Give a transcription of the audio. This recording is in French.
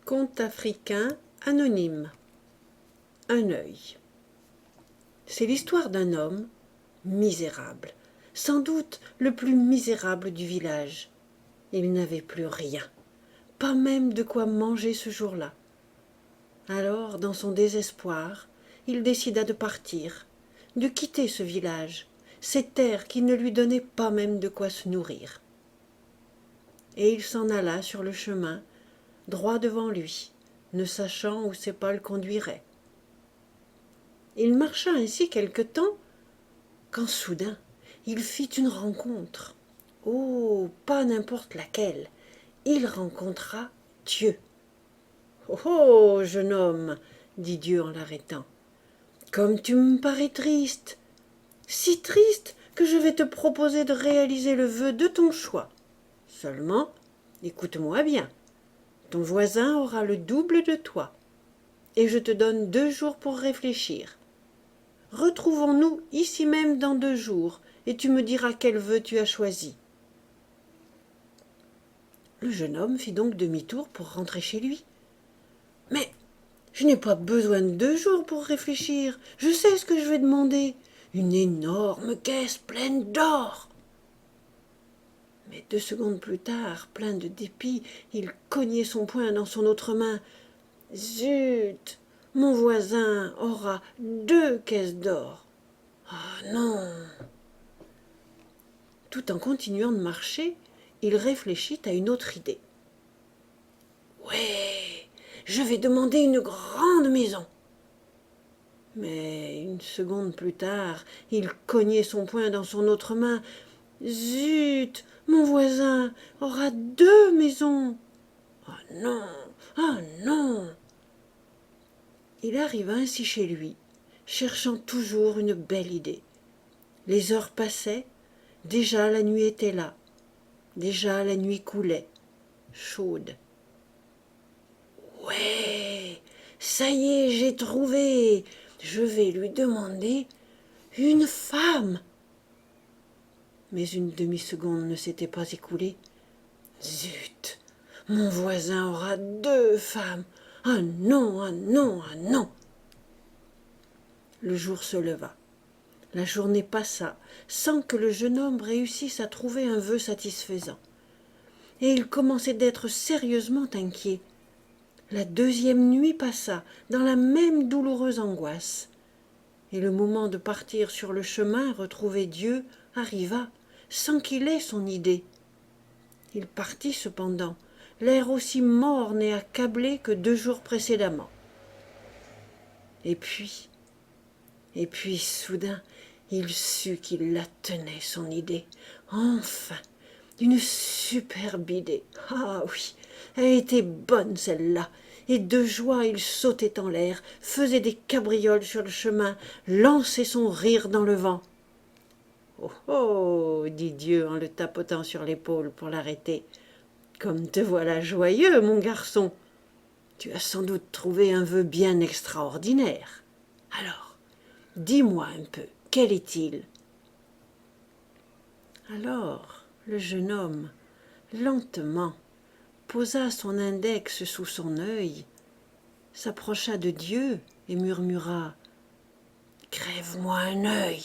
Conte africain anonyme. Un œil. C'est l'histoire d'un homme misérable, sans doute le plus misérable du village. Il n'avait plus rien, pas même de quoi manger ce jour-là. Alors, dans son désespoir, il décida de partir, de quitter ce village, ces terres qui ne lui donnaient pas même de quoi se nourrir. Et il s'en alla sur le chemin, droit devant lui, ne sachant où ses pas le conduiraient. Il marcha ainsi quelque temps, quand soudain il fit une rencontre. Oh, pas n'importe laquelle, il rencontra Dieu. « Oh, jeune homme, dit Dieu en l'arrêtant, comme tu me parais triste, si triste que je vais te proposer de réaliser le vœu de ton choix. Seulement, écoute-moi bien, ton voisin aura le double de toi, et je te donne 2 jours pour réfléchir. Retrouvons-nous ici même dans 2 jours, et tu me diras quel vœu tu as choisi. » Le jeune homme fit donc demi-tour pour rentrer chez lui. « Mais je n'ai pas besoin de 2 jours pour réfléchir, je sais ce que je vais demander, une énorme caisse pleine d'or. » Mais 2 secondes plus tard, plein de dépit, il cognait son poing dans son autre main. « Zut, mon voisin aura 2 caisses d'or. » Ah non. Tout en continuant de marcher, il réfléchit à une autre idée. Ouais, je vais demander une grande maison. Mais 1 seconde plus tard, il cognait son poing dans son autre main. Zut, mon voisin aura 2 maisons. Ah non, ah non. Il arriva ainsi chez lui, cherchant toujours une belle idée. Les heures passaient, déjà la nuit était là, déjà la nuit coulait, chaude. Ouais, ça y est, j'ai trouvé, je vais lui demander une femme. Mais une demi-seconde ne s'était pas écoulée. Zut, mon voisin aura 2 femmes. Ah non, ah non, ah non. Le jour se leva. La journée passa sans que le jeune homme réussisse à trouver un vœu satisfaisant. Et il commençait d'être sérieusement inquiet. La 2e nuit passa dans la même douloureuse angoisse. Et le moment de partir sur le chemin retrouver Dieu arriva sans qu'il ait son idée. Il partit cependant, l'air aussi morne et accablé que 2 jours précédemment. Et puis, soudain, il sut qu'il la tenait, son idée. Enfin, une superbe idée. Ah oui, elle était bonne celle-là. Et de joie, il sautait en l'air, faisait des cabrioles sur le chemin, lançait son rire dans le vent. « Oh oh !» dit Dieu en le tapotant sur l'épaule pour l'arrêter. « Comme te voilà joyeux, mon garçon. Tu as sans doute trouvé un vœu bien extraordinaire. Alors, dis-moi un peu, quel est-il » Alors, le jeune homme, lentement, posa son index sous son œil, s'approcha de Dieu et murmura « Crève-moi un œil !»